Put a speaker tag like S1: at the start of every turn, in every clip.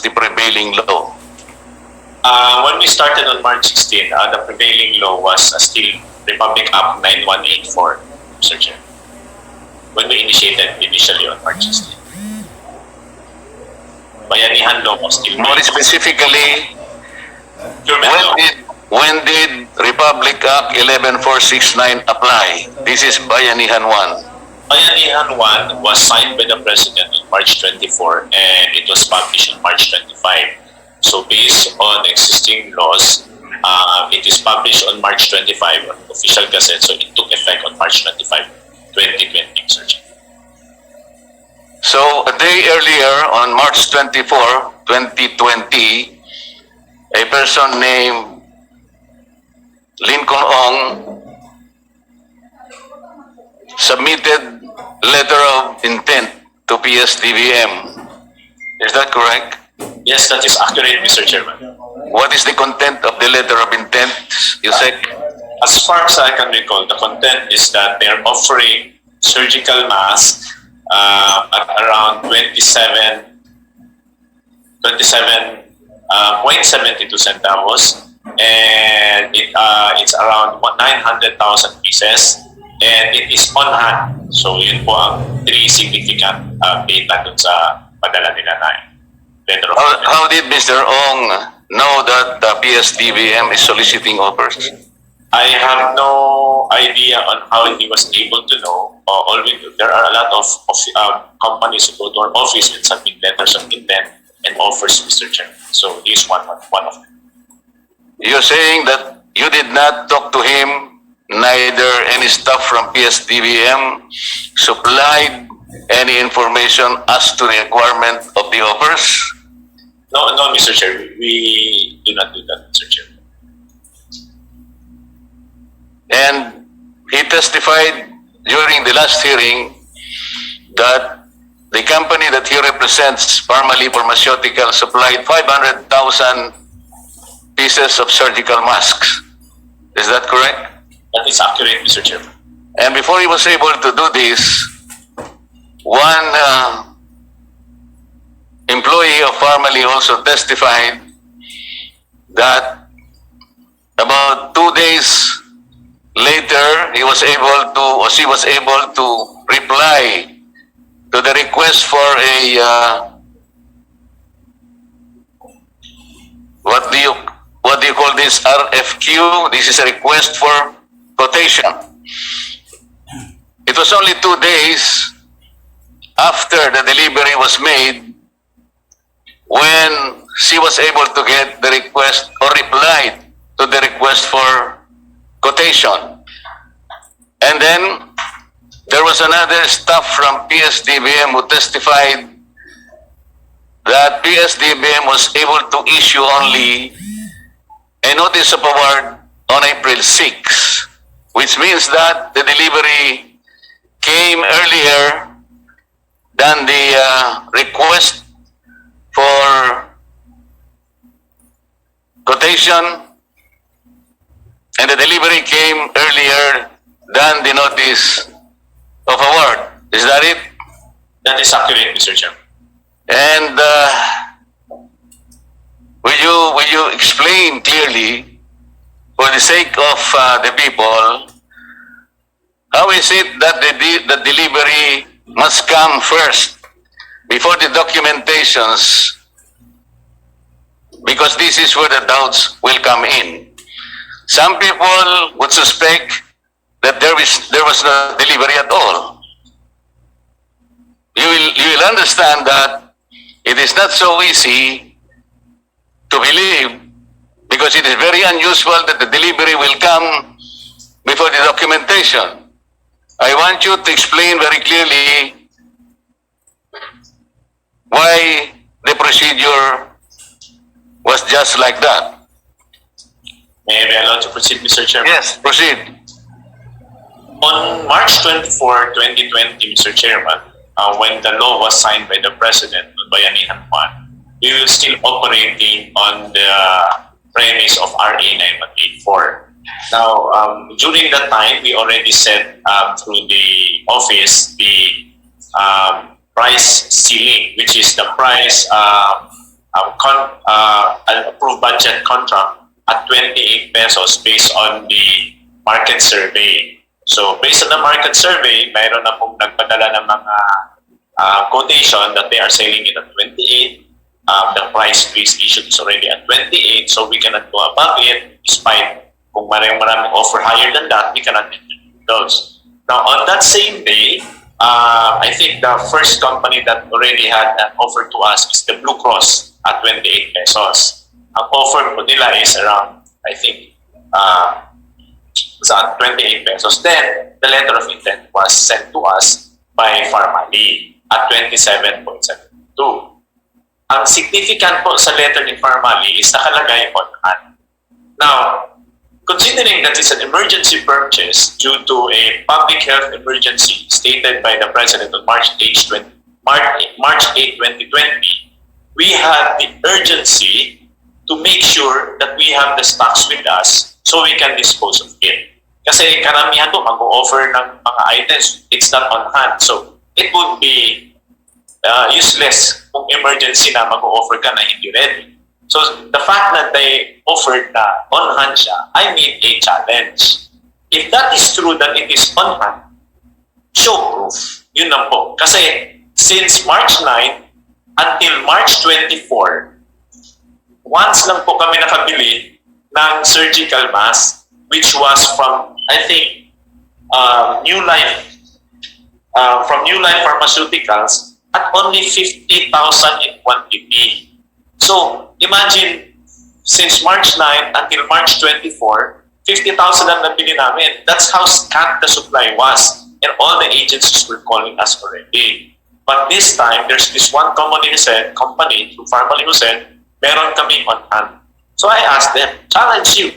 S1: the prevailing law?
S2: When we started on March 16, the prevailing law was still Republic Act 9184, Mr. Chair. When we initiated initially on March 16. Bayanihan law was still...
S1: More specifically,
S2: Procurement law.
S1: when did Republic Act 11469 apply? This is Bayanihan 1.
S2: Bayanihan 1 was signed by the President on March 24 and it was published on March 25. So based on existing laws, it is published on March 25 on official gazette, so it took effect on March 25, 2020, Mr. Chair.
S1: So a day earlier, on March 24, 2020, a person named Lincoln Ong submitted letter of intent to PSDBM. Is that correct?
S2: Yes, that is accurate, Mr. Chairman.
S1: What is the content of the letter of intent, you said?
S2: As far as I can recall, the content is that they are offering surgical masks at around 27.72 centavos, and it's around 900,000 pieces, and it is on hand. So yun po ang three significant data dun sa padala nila na letter of intent.
S1: How did Mr. Ong know that the PSDBM is soliciting offers?
S2: I have no idea on how he was able to know. There are a lot of companies who go to our office and submit letters of intent and offers, Mr. Chairman. So he is one of them.
S1: You're saying that you did not talk to him, neither any staff from PSDBM supplied any information as to the requirement of the offers?
S2: No, Mr. Chair. We do not do that, Mr. Chair.
S1: And he testified during the last hearing that the company that he represents, Parmalee Pharmaceutical, supplied 500,000 pieces of surgical masks. Is that correct?
S2: That is accurate, Mr. Chair.
S1: And before he was able to do this, one employee of Parmalee also testified that about 2 days later, he was able to, or she was able to reply to the request for a, what do you call this, RFQ? This is a request for quotation. It was only 2 days after the delivery was made when she was able to get the request or replied to the request for quotation. And then there was another staff from PSDBM who testified that PSDBM was able to issue only a notice of award on April 6, which means that the delivery came earlier than the request for quotation, and the delivery came earlier than the notice of award. Is that it?
S2: That is accurate, Mr. Chair.
S1: And will you explain clearly, for the sake of the people, how is it that the delivery must come first before the documentations? Because this is where the doubts will come in. Some people would suspect that there was no delivery at all. You will understand that it is not so easy to believe, because it is very unusual that the delivery will come before the documentation. I want you to explain very clearly why the procedure was just like that.
S2: May I be allowed to proceed, Mr. Chairman?
S1: Yes, proceed.
S2: On March 24, 2020, Mr. Chairman, when the law was signed by the President on Bayanihan 1, we were still operating on the premise of RA 9184. Now, during that time, we already set through the office the price ceiling, which is the price an approved budget contract at 28 pesos based on the market survey. So based on the market survey, mayroon na pong nagpadala ng mga quotation that they are selling it at 28. The price list issued is already at 28, so we cannot go above it despite kung maraming offer higher than that, we cannot enter those. Now, on that same day, I think the first company that already had an offer to us is the Blue Cross at 28 pesos. Ang offer po nila is around, I think, sa 28 pesos. Then, the letter of intent was sent to us by Farmally at 27.72. Ang significant po sa letter ni Farmally is nakalagay on hand. Now, considering that it's an emergency purchase due to a public health emergency stated by the President on March 8, 2020, we had the urgency to make sure that we have the stocks with us so we can dispose of it. Kasi karamihan po mag-o-offer ng mga items, it's not on hand. So, it would be useless kung emergency na mag-o-offer ka na hindi ready. So, the fact that they offered na on hand siya, I mean a challenge. If that is true that it is on hand, show proof. Yun lang po. Kasi since March 9 until March 24, once lang po kami nakabili ng surgical mask, which was from, I think, New Life Pharmaceuticals at only 50,000 in quantity. So, imagine, since March 9 until March 24, 50,000 ang nabili namin. That's how scant the supply was. And all the agencies were calling us already. But this time, there's this one company who said, Farmally who said, meron kami on hand. So I asked them, challenge you.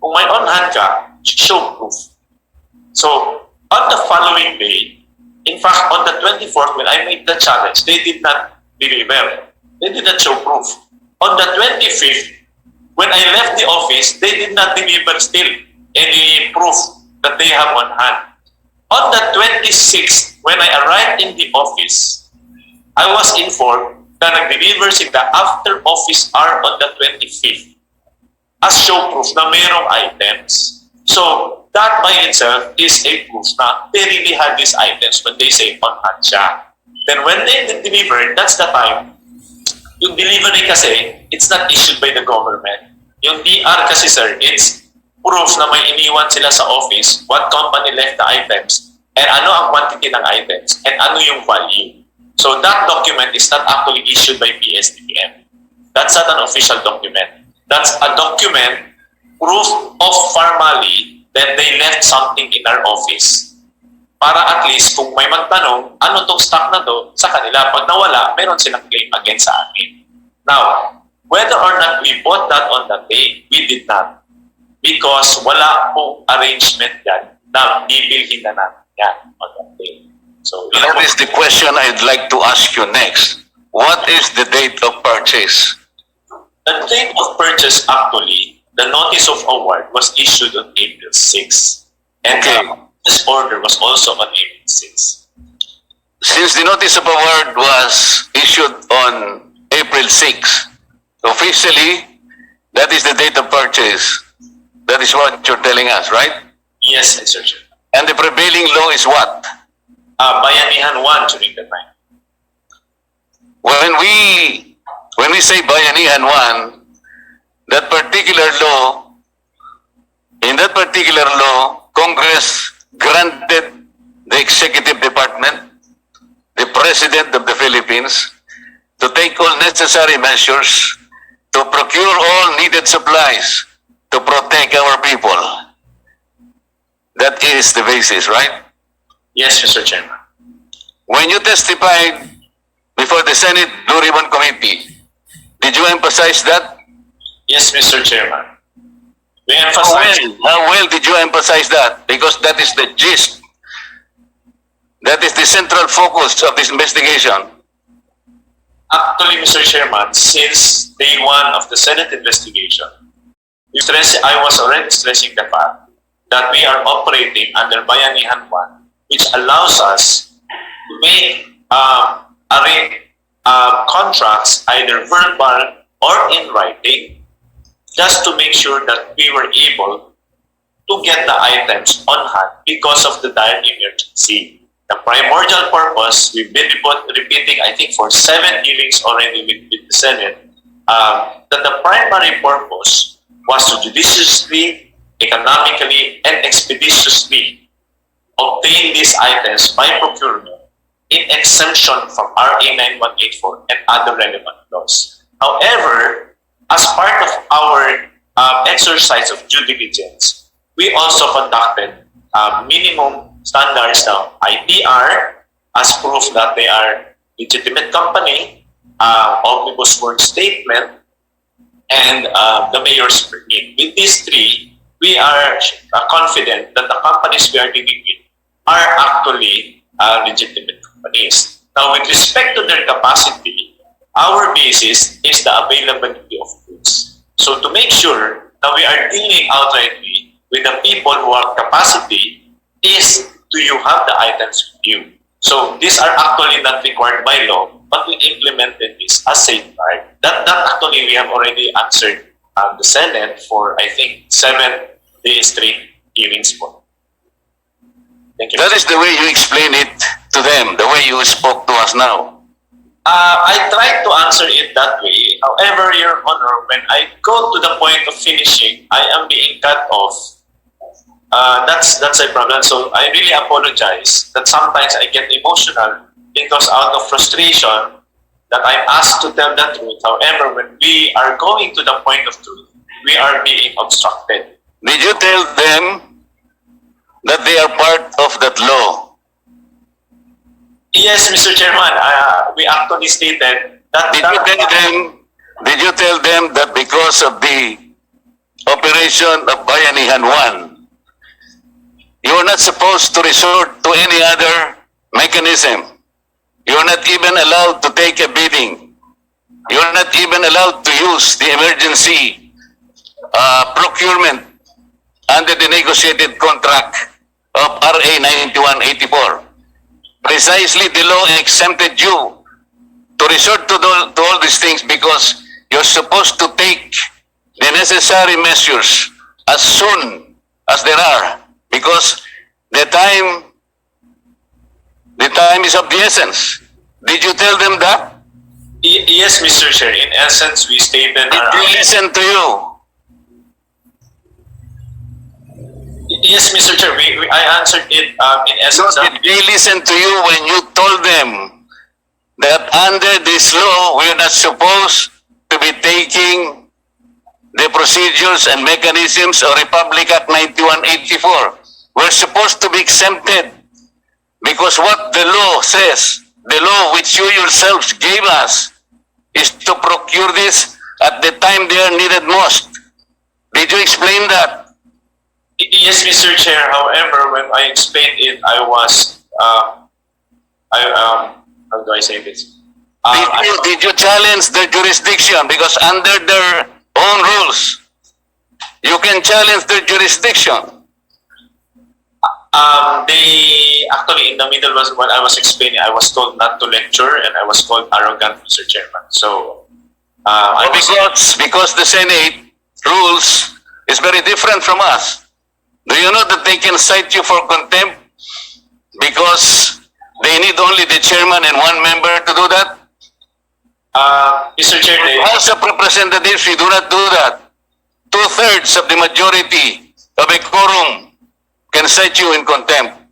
S2: Kung may on hand ka, show proof. So, on the following day, in fact, on the 24th, when I made the challenge, they did not deliver. They did not show proof. On the 25th, when I left the office, they did not deliver still any proof that they have on hand. On the 26th, when I arrived in the office, I was informed na nag-deliver sila after office hour on the 25th as show proof na mayroong items. So, that by itself is a proof na they really had these items when they say on hand siya. Then when they deliver, that's the time. Yung delivery kasi, it's not issued by the government. Yung DR kasi sir, it's proof na may iniwan sila sa office, what company left the items, and ano ang quantity ng items, and ano yung value. So that document is not actually issued by PSDPM. That's not an official document. That's a document, proof of formally that they left something in our office. Para at least kung may magtanong, ano tong stock na to sa kanila, pag nawala, meron silang claim against sa akin. Now, whether or not we bought that on that day, we did not. Because wala pong arrangement yan na bibilhin na natin yan on that day. So,
S1: That is the question I'd like to ask you next. What is the date of purchase?
S2: the date of purchase actually, the notice of award was issued on April 6. And
S1: Okay.
S2: this order was also on April 6.
S1: Since the notice of award was issued on April 6, officially, that is the date of purchase. That is what you're telling us, right?
S2: Yes, Mr. Chair.
S1: And the prevailing law is what?
S2: Bayanihan 1 during the time.
S1: When we say Bayanihan 1, that particular law, in that particular law, Congress granted the executive department, the President of the Philippines, to take all necessary measures to procure all needed supplies to protect our people. That is the basis, right?
S2: Yes, Mr. Chairman.
S1: When you testified before the Senate Blue Ribbon Committee, did you emphasize that?
S2: Yes, Mr. Chairman. We
S1: How
S2: emphasize
S1: well did you emphasize that? Because that is the gist. That is the central focus of this investigation.
S2: actually, Mr. Chairman, since day 1 of the Senate investigation, I was already stressing the fact that we are operating under Bayanihan 1, which allows us to make contracts, either verbal or in writing, just to make sure that we were able to get the items on hand because of the dire emergency. The primordial purpose, we've been repeating, I think, for 7 hearings already with the Senate, that the primary purpose was to judiciously, economically, and expeditiously obtain these items by procurement in exemption from RA 9184 and other relevant laws. However, as part of our exercise of due diligence, we also conducted minimum standards of ITR as proof that they are legitimate company, omnibus word statement, and the mayor's permit. With these 3, we are confident that the companies we are dealing with are actually legitimate companies. Now, with respect to their capacity, our basis is the availability of goods. So to make sure that we are dealing outrightly with the people who have capacity is, do you have the items with you? So these are actually not required by law, but we implemented this as safeguard. That actually we have already answered the Senate for, I think, 7 days straight hearings for. Thank you.
S1: That is the way you explain it to them, the way you spoke to us now.
S2: I tried to answer it that way. However, Your Honor, when I go to the point of finishing, I am being cut off. That's a problem. So I really apologize that sometimes I get emotional because out of frustration that I'm asked to tell the truth. However, when we are going to the point of truth, we are being obstructed.
S1: Did you tell them that they are part of that law?
S2: Yes, Mr. Chairman, we actually stated that.
S1: Did you tell them that because of the operation of Bayanihan 1, you are not supposed to resort to any other mechanism? You are not even allowed to take a bidding. You are not even allowed to use the emergency procurement under the negotiated contract of RA 9184. Precisely, the law exempted you to resort to all these things because you're supposed to take the necessary measures as soon as there are, because the time is of the essence. Did you tell them that?
S2: Yes, Mr. Chair. In essence, we stated.
S1: Did they listen to you?
S2: Yes, Mr. Chair. I answered it in essence.
S1: Did they listen to you when you told them that under this law we are not supposed to be taking the procedures and mechanisms of Republic Act 9184? We're supposed to be exempted because what the law says, the law which you yourselves gave us, is to procure this at the time they are needed most. Did you explain that?
S2: Yes, Mr. Chair. However, when I explained it, I was, how do I say this?
S1: Did you challenge their jurisdiction? Because under their own rules, you can challenge their jurisdiction.
S2: They actually, in the middle was when I was explaining, I was told not to lecture and I was called arrogant, Mr. Chairman. So,
S1: because the Senate rules is very different from us. Do you know that they can cite you for contempt because they need only the chairman and 1 member to do that?
S2: Mr. Chair,
S1: House of Representatives, we do not do that. 2/3 of the majority of a quorum can cite you in contempt.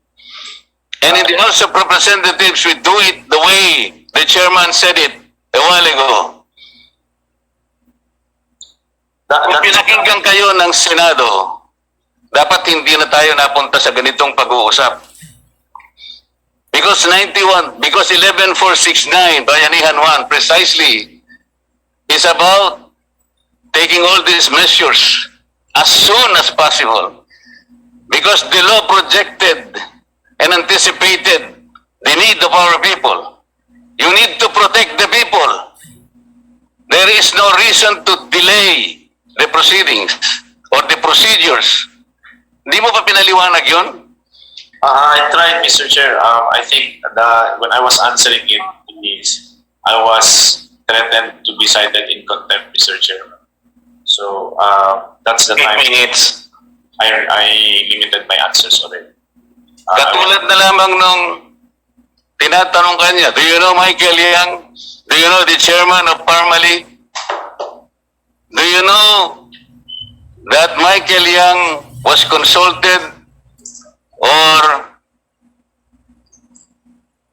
S1: And in the House of Representatives, we do it the way the chairman said it a while ago. Kung pinakinggan kayo ng Senado, dapat hindi na tayo napunta sa ganitong pag-uusap. Because 11469, Bayanihan 1, precisely, is about taking all these measures as soon as possible. Because the law projected and anticipated the need of our people. You need to protect the people. There is no reason to delay the proceedings or the procedures. Hindi mo pa pinaliwanag yun?
S2: I tried, Mr. Chair. I think when I was answering it is, I was threatened to be cited in contempt, Mr. Chairman. So that's the
S1: 8
S2: time
S1: minutes.
S2: I limited my answers already.
S1: Katulad na lamang nung tinatanong kanya, do you know Michael Yang? Do you know the chairman of Parmali? Do you know that Michael Yang was consulted or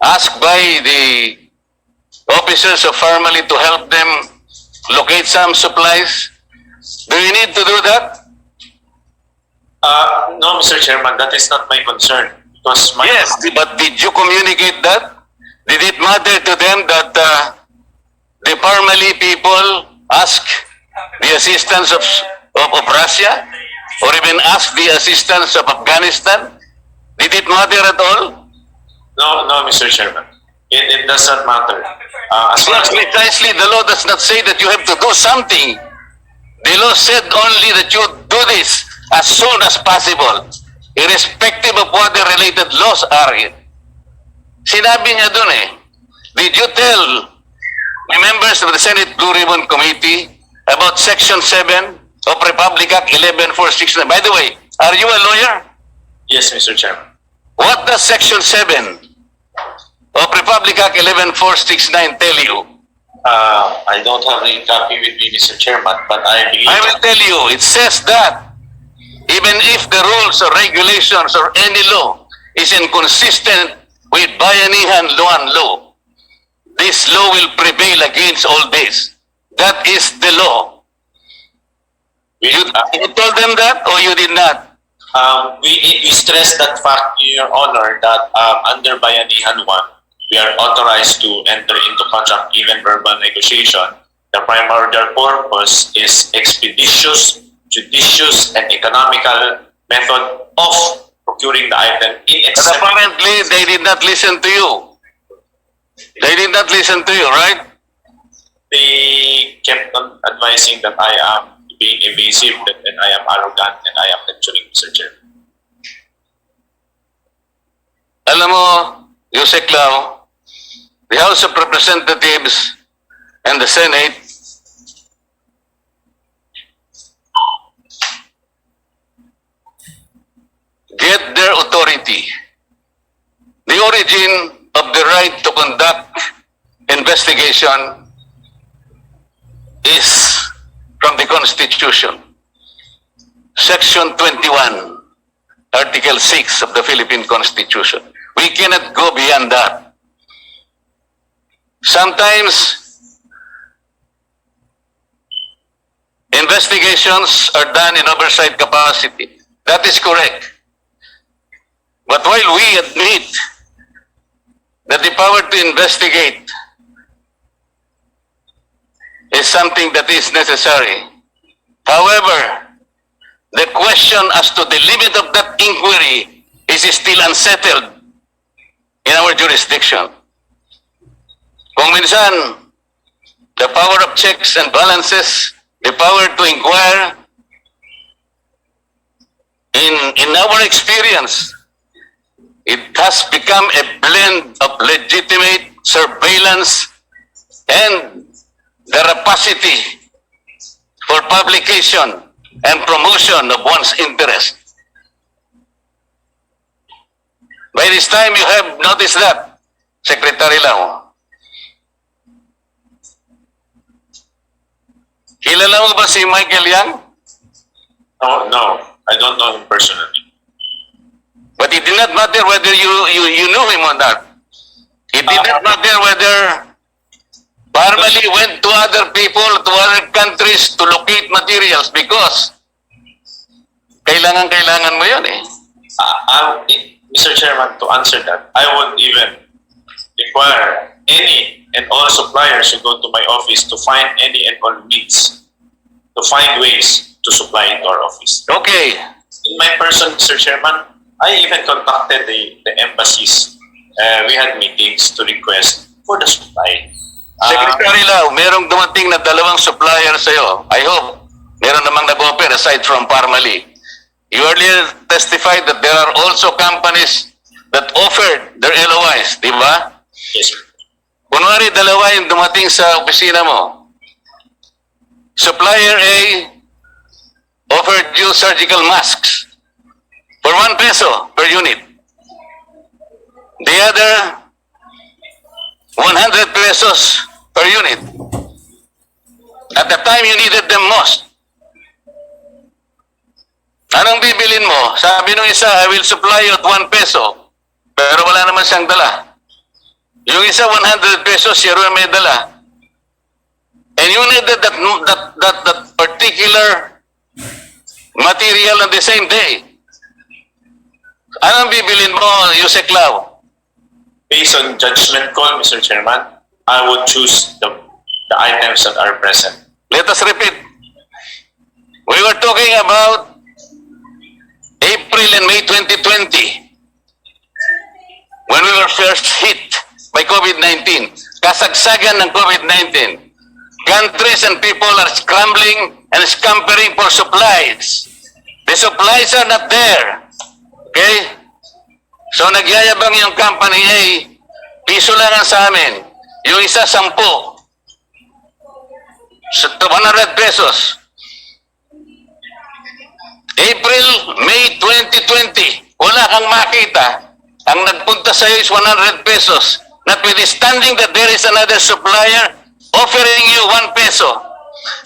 S1: asked by the officers of Parmali to help them locate some supplies? Do you need to do that?
S2: No, Mr. Chairman, that is not my concern. Because my
S1: Yes, but did you communicate that? Did it matter to them that the Parmali people ask the assistance of Russia or even ask the assistance of Afghanistan? Did it matter at all?
S2: No, Mr. Chairman. It does not matter. As far
S1: Yes,
S2: as
S1: precisely, the law does not say that you have to do something. The law said only that you do this as soon as possible, irrespective of what the related laws are. Sinabi niya dun eh. Did you tell the members of the Senate Blue Ribbon Committee about Section 7 of Republic Act 11469? By the way, are you a lawyer?
S2: yes, Mr. Chairman.
S1: What does Section 7 of Republic Act 11469 tell you?
S2: I don't have the copy with me, Mr. Chairman, but I believe
S1: I will tell you, it says that even if the rules or regulations or any law is inconsistent with bayanihan law and law, this law will prevail against all this. That is the law. You told them that or you did not?
S2: we stress that fact, Your Honor, that under Bayanihan 1, we are authorized to enter into contract, even verbal negotiation. The primordial purpose is expeditious, judicious, and economical method of procuring the item in
S1: But
S2: excess.
S1: apparently, they did not listen to you. They did not listen to you, right?
S2: They kept on advising that I am being evasive, and I am arrogant, and I am lecturing, Mr. Chair.
S1: Alam mo, Yusek Lau, the House of Representatives and the Senate get their authority. The origin of the right to conduct investigation is from the Constitution. Section 21, Article 6 of the Philippine Constitution. We cannot go beyond that. Sometimes, investigations are done in oversight capacity. That is correct. But while we admit that the power to investigate is something that is necessary, however, the question as to the limit of that inquiry is still unsettled in our jurisdiction. Kung minsan, the power of checks and balances, the power to inquire, in our experience, it has become a blend of legitimate surveillance and the rapacity for publication and promotion of one's interest. By this time, you have noticed that, Secretary Lau. Kilala mo ba si Michael Yang?
S2: No, I don't know him personally.
S1: But it did not matter whether you knew him or not. It did not matter whether Parmali went to other people, to other countries to locate materials because kailangan mo yun eh.
S2: Mr. Chairman, to answer that, I would even require any and all suppliers who go to my office to find any and all means, to find ways to supply into our office.
S1: Okay.
S2: In my person, Mr. Chairman, I even contacted the embassies. We had meetings to request for the supply.
S1: Secretary Lau, merong dumating na dalawang supplier sa'yo. I hope meron namang nag-offer aside from Parmali. You earlier testified that there are also companies that offered their LOIs, di ba?
S2: Yes, sir.
S1: Kunwari, dalawa yung dumating sa opisina mo. Supplier A offered you surgical masks for 1 peso per unit. The other, 100 pesos per unit. At the time you needed them most. Anong bibilin mo? Sabi nung isa, I will supply you at 1 peso. Pero wala naman siyang dala. Yung isa, 100 pesos, siya rin may dala. And you needed that particular material on the same day. Anong bibilin mo, Yusek Lau?
S2: Based on judgment call, Mr. Chairman, I would choose the items that are present.
S1: Let us repeat. We were talking about April and May 2020 when we were first hit by COVID-19. Kasagsagan ng COVID-19. Countries and people are scrambling and scampering for supplies. The supplies are not there. Okay? So nagyayabang yung company A, piso lang ang sa amin. Yung isa, 10. So, 100 pesos. April, May 2020, wala kang makita. Ang nagpunta sa'yo is 100 pesos. Notwithstanding that there is another supplier offering you 1 peso.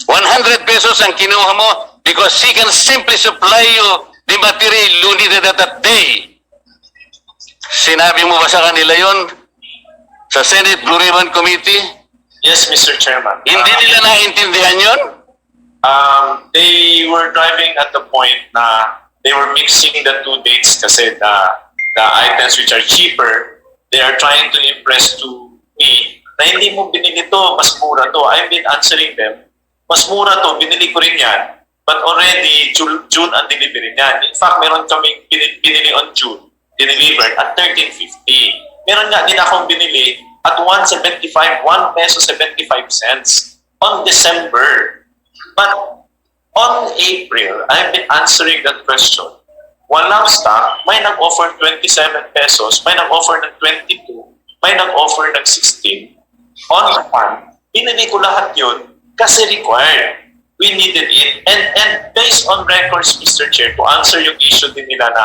S1: 100 pesos ang kinuha mo because he can simply supply you the material you needed at that day. Sinabi mo ba sa kanila yon sa Senate Blue Ribbon Committee?
S2: Yes, Mr. Chairman.
S1: Hindi nila naintindihan yon?
S2: They were driving at the point na they were mixing the two dates kasi the items which are cheaper, they are trying to impress to me na hindi mo binili to, mas mura to. I've been answering them, mas mura to, binili ko rin yan. But already, June ang delivery niyan. In fact, meron kaming binili on June, delivered at 13.50. Meron nga din akong binili at 1.75, 1 peso 75 cents on December. But on April, I've been answering that question. Walang stock, may nag-offer 27 pesos, may nag-offer ng 22, may nag-offer ng 16. On one, pinili ko lahat yun kasi required. We needed it. And based on records, Mr. Chair, to answer yung issue din nila na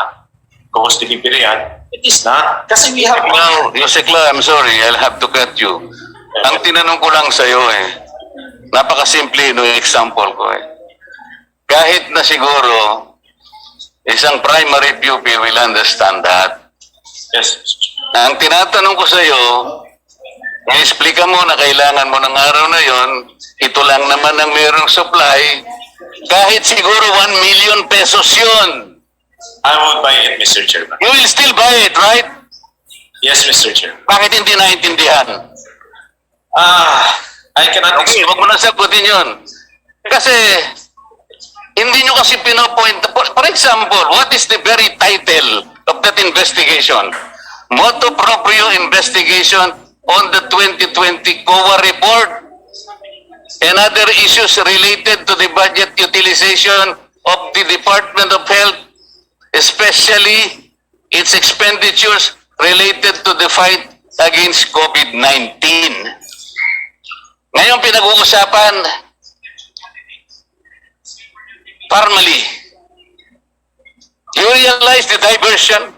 S2: ghost delivery yan, it is not. Kasi we have...
S1: Well, Yosekla, I'm sorry, I'll have to cut you. Ang tinanong ko lang sa'yo napakasimple no example ko Kahit na siguro, isang primary pupil will understand that.
S2: Yes, Mr. Chair.
S1: Ang tinatanong ko sa'yo, i-explica mo na kailangan mo ng araw na yon, ito lang naman ang mayroong supply, kahit siguro 1 million pesos yun.
S2: I would buy it, Mr. Chairman.
S1: You will still buy it, right?
S2: Yes, Mr. Chair.
S1: Bakit hindi naintindihan?
S2: I cannot
S1: Okay, wag mo na sagutin yun. Kasi, hindi nyo kasi pinopoint. For example, what is the very title of that investigation? Motu proprio investigation on the 2020 COA report and other issues related to the budget utilization of the Department of Health, especially its expenditures related to the fight against COVID-19. Ngayon pinag-uusapan, formally, you realize the diversion?